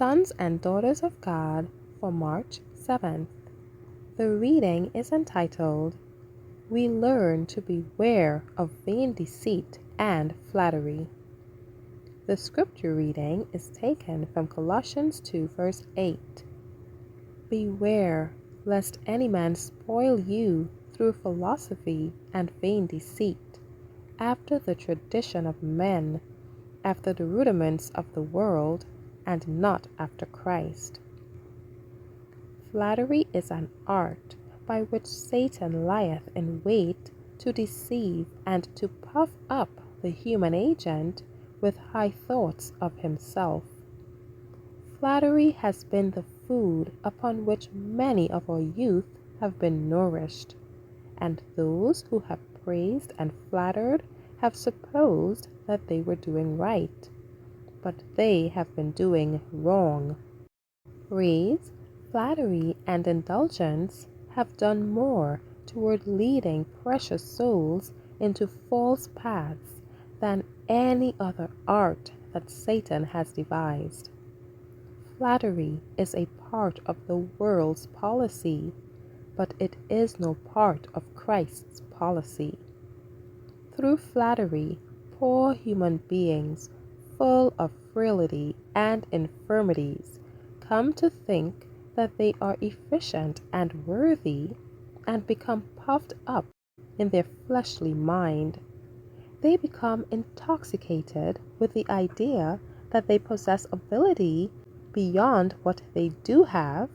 Sons and Daughters of God for March 7th. The reading is entitled, We Learn to Beware of Vain Deceit and Flattery. The scripture reading is taken from Colossians 2 verse 8. Beware lest any man spoil you through philosophy and vain deceit, after the tradition of men, after the rudiments of the world, and not after Christ. Flattery is an art by which Satan lieth in wait to deceive and to puff up the human agent with high thoughts of himself. Flattery has been the food upon which many of our youth have been nourished, and those who have praised and flattered have supposed that they were doing right, but they have been doing wrong. Praise, flattery, and indulgence have done more toward leading precious souls into false paths than any other art that Satan has devised. Flattery is a part of the world's policy, but it is no part of Christ's policy. Through flattery, poor human beings, full of frailty and infirmities, come to think that they are efficient and worthy, and become puffed up in their fleshly mind. They become intoxicated with the idea that they possess ability beyond what they do have,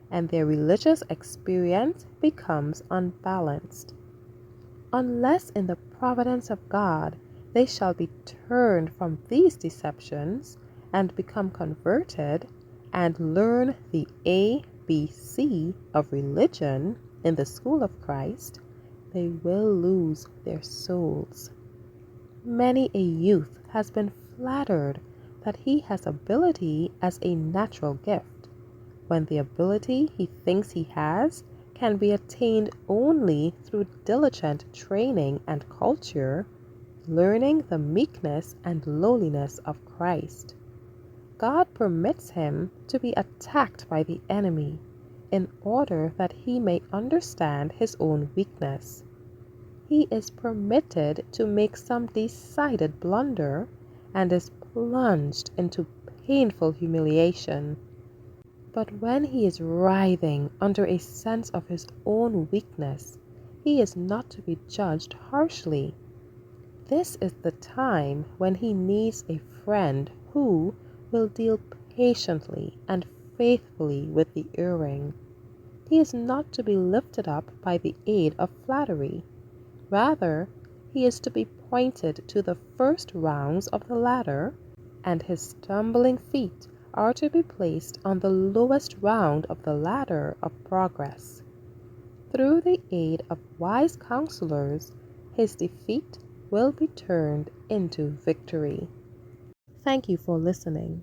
and their religious experience becomes unbalanced. Unless in the providence of God they shall be turned from these deceptions and become converted and learn the ABC of religion in the school of Christ, they will lose their souls. Many a youth has been flattered that he has ability as a natural gift, when the ability he thinks he has can be attained only through diligent training and culture, learning the meekness and lowliness of Christ. God permits him to be attacked by the enemy in order that he may understand his own weakness. He is permitted to make some decided blunder and is plunged into painful humiliation. But when he is writhing under a sense of his own weakness, he is not to be judged harshly. This is the time when he needs a friend who will deal patiently and faithfully with the erring. He is not to be lifted up by the aid of flattery. Rather, he is to be pointed to the first rounds of the ladder, and his stumbling feet are to be placed on the lowest round of the ladder of progress. Through the aid of wise counselors, his defeat will be turned into victory. Thank you for listening.